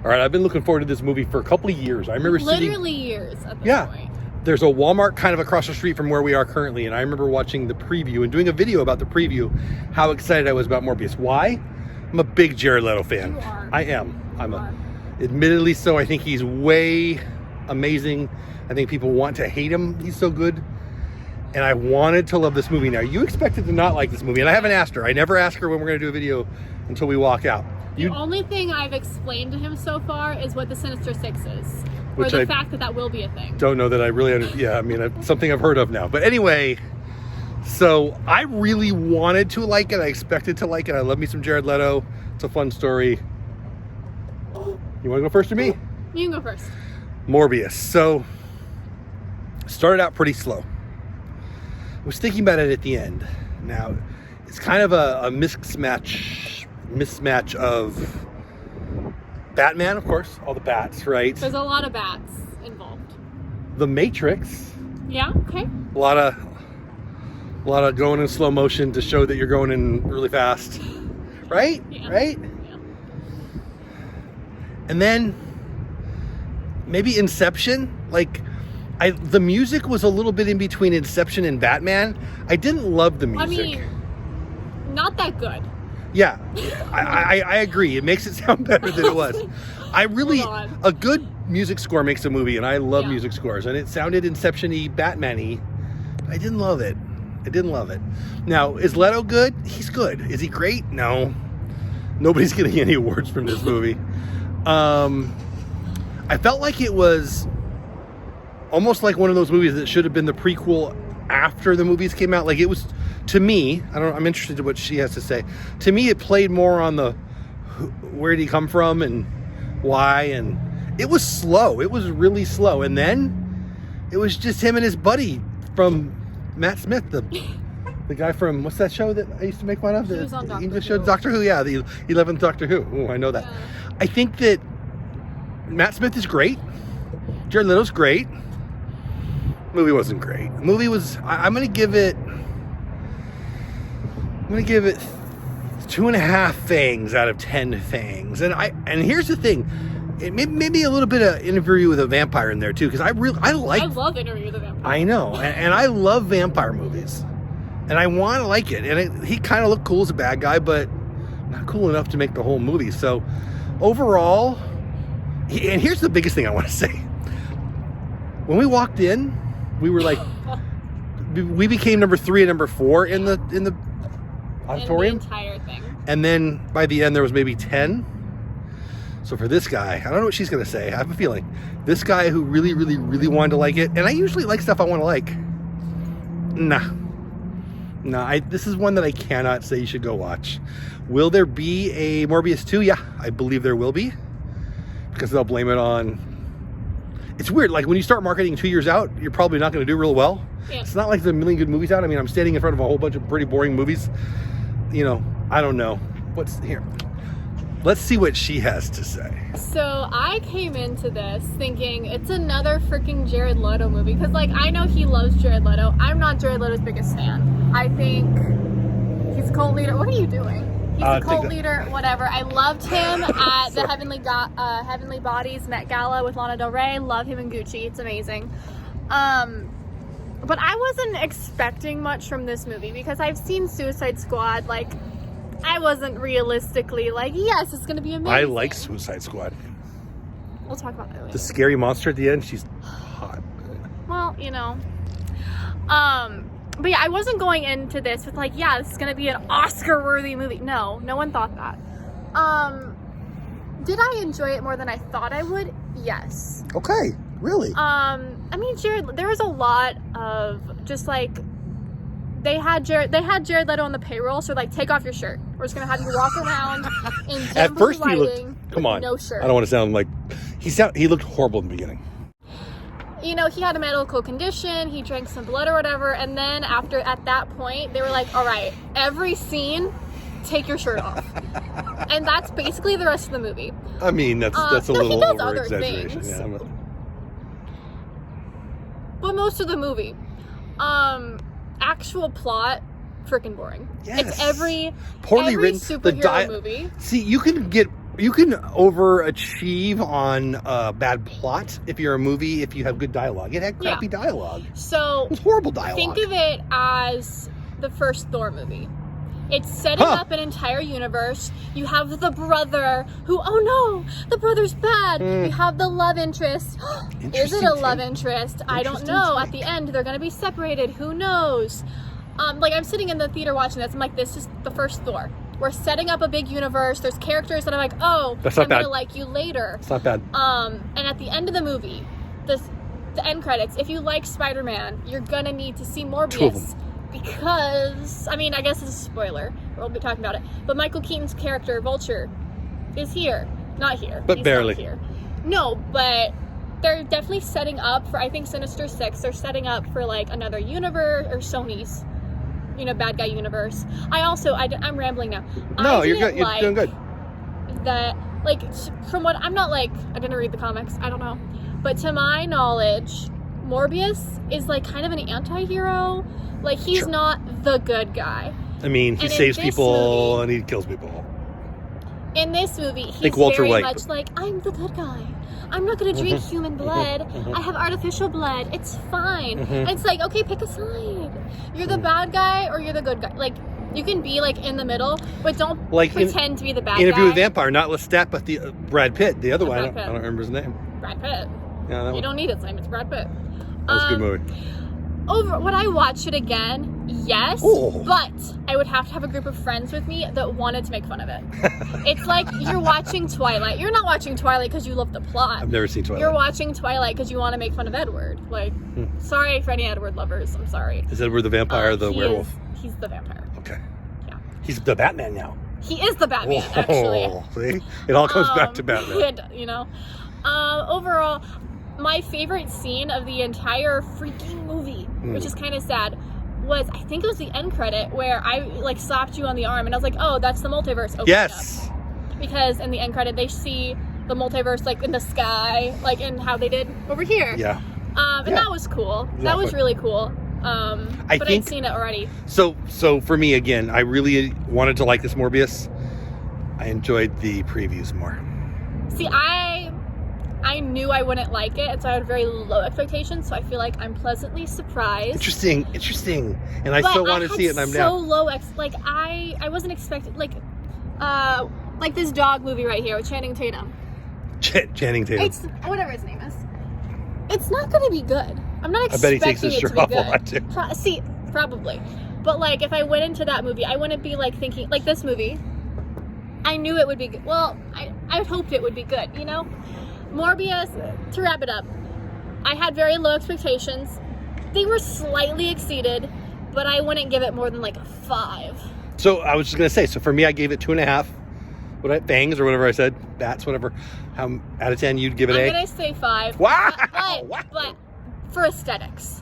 All right, I've been looking forward to this movie for a couple of years. I remember literally years at this point. There's a Walmart kind of across the street from where we are currently, and I remember watching the preview and doing a video about the preview, how excited I was about Morbius. Why? I'm a big Jared Leto fan. You are. I am. Admittedly so. I think he's way amazing. I think people want to hate him. He's so good. And I wanted to love this movie. Now, you expected to not like this movie, and I haven't asked her. I never ask her when we're going to do a video until we walk out. The only thing I've explained to him so far is what the Sinister Six is. Or the fact that will be a thing. Don't know that I really understand. Yeah, I mean, it's something I've heard of now. But anyway, so I really wanted to like it. I expected to like it. I love me some Jared Leto. It's a fun story. You want to go first or me? You can go first. Morbius. So, started out pretty slow. I was thinking about it at the end. Now, it's kind of a mismatch of Batman, of course, all the bats, right? There's a lot of bats involved. The Matrix. Yeah, okay. A lot of going in slow motion to show that you're going in really fast. Right? Yeah. Right? Yeah. And then maybe Inception, the music was a little bit in between Inception and Batman. I didn't love the music. I mean, not that good. Yeah, I agree. It makes it sound better than it was. A good music score makes a movie, and I love music scores. And it sounded Inception-y, Batman-y. I didn't love it. Now, is Leto good? He's good. Is he great? No. Nobody's getting any awards from this movie. I felt like it was almost like one of those movies that should have been the prequel after the movies came out. Like, it was, to me, I'm interested in what she has to say. To me, it played more on the where did he come from and why, and it was slow. It was really slow. And then it was just him and his buddy from Matt Smith, the guy from, what's that show that I used to make fun of? He was on the Doctor English Who. show, Doctor Who, yeah, the 11th Doctor Who. Oh, I know that. Yeah. I think that Matt Smith is great. Jared Leto's great. Movie wasn't great. Movie was, I'm gonna give it 2.5 fangs out of 10 fangs. And here's the thing, it maybe a little bit of Interview with a Vampire in there too, because I love Interview with a Vampire. I know, and I love vampire movies, and I want to like it. And he kind of looked cool as a bad guy, but not cool enough to make the whole movie. So overall, and here's the biggest thing I want to say: when we walked in, we were like, we became number 3 and number 4 in the auditorium. In the entire thing. And then by the end, there was maybe 10. So for this guy, I don't know what she's going to say. I have a feeling. This guy who really, really, really wanted to like it, and I usually like stuff I want to like. This is one that I cannot say you should go watch. Will there be a Morbius 2? Yeah, I believe there will be. Because they'll blame it on... It's weird, like when you start marketing 2 years out, you're probably not going to do real well. Yeah. It's not like there's a million good movies out. I mean, I'm standing in front of a whole bunch of pretty boring movies. You know, I don't know. What's here? Let's see what she has to say. So I came into this thinking it's another freaking Jared Leto movie. Because, I know he loves Jared Leto. I'm not Jared Leto's biggest fan. I think he's a cult leader. What are you doing? He's a cult leader, whatever. I loved him at the Heavenly Bodies Met Gala with Lana Del Rey. Love him in Gucci. It's amazing. But I wasn't expecting much from this movie because I've seen Suicide Squad. I wasn't realistically yes, it's going to be amazing. I like Suicide Squad. We'll talk about that later. The scary monster at the end, she's hot. Well, but yeah, I wasn't going into this with this is going to be an Oscar-worthy movie. No one thought that. Did I enjoy it more than I thought I would? Yes. Okay, really? I mean, there was a lot of just they had Jared Leto on the payroll, so take off your shirt. We're just gonna have you walk around in dim blue lighting with no shirt. I don't want to sound like he looked horrible in the beginning. He had a medical condition, he drank some blood or whatever, and then at that point, they were like, all right, every scene, take your shirt off. And that's basically the rest of the movie. I mean, that's a little over-exaggeration. Yeah, but most of the movie, actual plot, freaking boring. Yes. It's every poorly written superhero movie. See, you can get You can overachieve on bad plot if you're a movie, if you have good dialogue. It had crappy dialogue. So it was horrible dialogue. Think of it as the first Thor movie. It's setting up an entire universe. You have the brother who, oh no, the brother's bad. You have the love interest. Is it a love interest? I don't know. At the end, they're going to be separated. Who knows? Like, I'm sitting in the theater watching this. I'm like, this is the first Thor. We're setting up a big universe. There's characters that I'm like, oh, I'm going to like you later. It's not bad. And at the end of the movie, the end credits, if you like Spider-Man, you're going to need to see Morbius. Because, I mean, I guess it's a spoiler. We'll be talking about it. But Michael Keaton's character, Vulture, is here. Not here. But barely. Not here. No, but they're definitely setting up for, I think, Sinister Six. They're setting up for, like, another universe, or Sony's, bad guy universe. I'm rambling now. No, you're good. You're doing good. That, like, from what, I'm not, like, I didn't read the comics. I don't know. But to my knowledge, Morbius is, like, kind of an anti-hero. Like, he's not the good guy. I mean, he saves people and he kills people. In this movie, he's very much like, I'm the good guy. I'm not going to drink human blood. I have artificial blood. It's fine. And it's like, okay, pick a side. You're the bad guy or you're the good guy. Like, you can be, like, in the middle, but don't pretend to be the bad guy. Interview with Vampire, not Lestat, but the Brad Pitt. The other one, I don't remember his name. Brad Pitt. Yeah, you don't need his name. It's Brad Pitt. That was a good movie. Would I watch it again? Yes. But I would have to have a group of friends with me that wanted to make fun of it. It's like you're watching Twilight. You're not watching Twilight because you love the plot. I've never seen Twilight. You're watching Twilight because you want to make fun of Edward. Like, sorry for any Edward lovers. I'm sorry. Is Edward the vampire or the werewolf? He's the vampire. Okay. Yeah. He's the Batman now. He is the Batman, actually. See? It all comes back to Batman. Overall, my favorite scene of the entire freaking movie, which is kind of sad, was, I think it was the end credit where I, like, slapped you on the arm and I was like, oh, that's the multiverse opening up. Because in the end credit, they see the multiverse, like, in the sky, like, in how they did over here. Yeah. And that was cool. Exactly. That was really cool. But I'd seen it already. So for me, again, I really wanted to like this Morbius. I enjoyed the previews more. See, I knew I wouldn't like it, and so I had very low expectations, so I feel like I'm pleasantly surprised. Interesting. And I still want to see it, and I'm down. So low, I wasn't expecting, like this dog movie right here with Channing Tatum. Channing Tatum. It's, whatever his name is. It's not going to be good. I'm not expecting I bet he takes his it to shirt be off good. a lot, too. Probably. But, like, if I went into that movie, I wouldn't be, like, thinking, like, this movie, I knew it would be good. Well, I hoped it would be good, Morbius, to wrap it up, I had very low expectations. They were slightly exceeded, but I wouldn't give it more than, like, a 5. So I was just going to say, so for me, I gave it 2.5. Fangs or whatever I said, bats, whatever. How out of 10 you'd give it I'm going to say 5. Wow! But for aesthetics.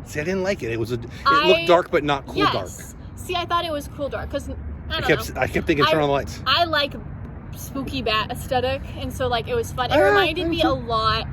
See, I didn't like it. It looked dark, but not cool dark. See, I thought it was cool dark, because, I kept thinking turn on the lights. I like spooky bat aesthetic, and so, like, it was fun. It reminded me a lot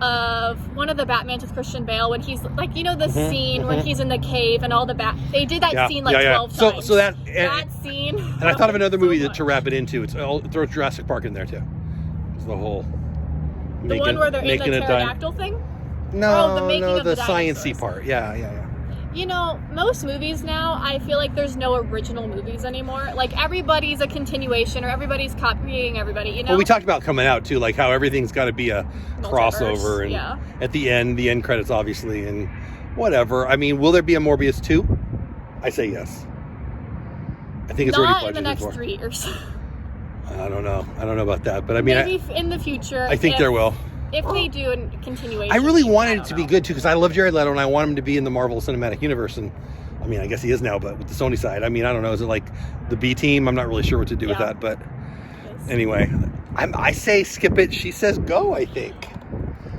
of one of the Batmans with Christian Bale when he's, like, the scene when he's in the cave and all the they did that scene, like, 12 times. So that scene. And I thought of another movie to wrap it into. Throw Jurassic Park in there, too. It's the whole... The one where they're in the pterodactyl thing? No, the science-y part. Yeah. Most movies now, I feel like there's no original movies anymore. Like, everybody's a continuation, or everybody's copying everybody, Well, we talked about coming out, too, like how everything's got to be a crossover. And at the end credits, obviously, and whatever. I mean, will there be a Morbius 2? I say yes. I think it's already budgeted not in the next 3 years. I don't know about that, but I mean... Maybe in the future. I think there will. If they do a continuation. I really wanted it to be good, too, because I love Jared Leto, and I want him to be in the Marvel Cinematic Universe, and I mean, I guess he is now, but with the Sony side, I mean, I don't know, is it like the B team? I'm not really sure what to do with that, but anyway, I say skip it. She says go, I think.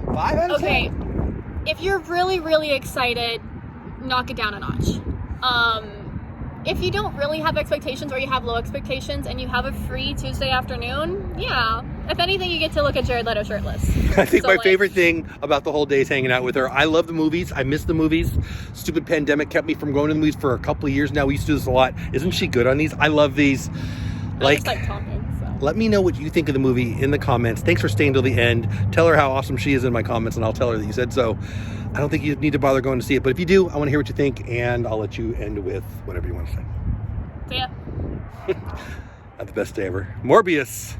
5 out of 10. Okay, if you're really, really excited, knock it down a notch. If you don't really have expectations, or you have low expectations, and you have a free Tuesday afternoon, if anything, you get to look at Jared Leto shirtless. I think my favorite thing about the whole day is hanging out with her. I love the movies. I miss the movies. Stupid pandemic kept me from going to the movies for a couple of years now. We used to do this a lot. Isn't she good on these? I love these. I just like talking, so. Let me know what you think of the movie in the comments. Thanks for staying till the end. Tell her how awesome she is in my comments, and I'll tell her that you said so. I don't think you need to bother going to see it, but if you do, I want to hear what you think, and I'll let you end with whatever you want to say. See ya. Not the best day ever. Morbius.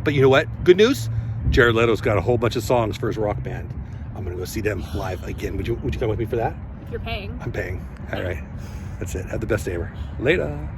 But you know what? Good news. Jared Leto's got a whole bunch of songs for his rock band. I'm gonna go see them live again. Would you come with me for that? If you're paying. I'm paying. All right. That's it. Have the best day ever. Later.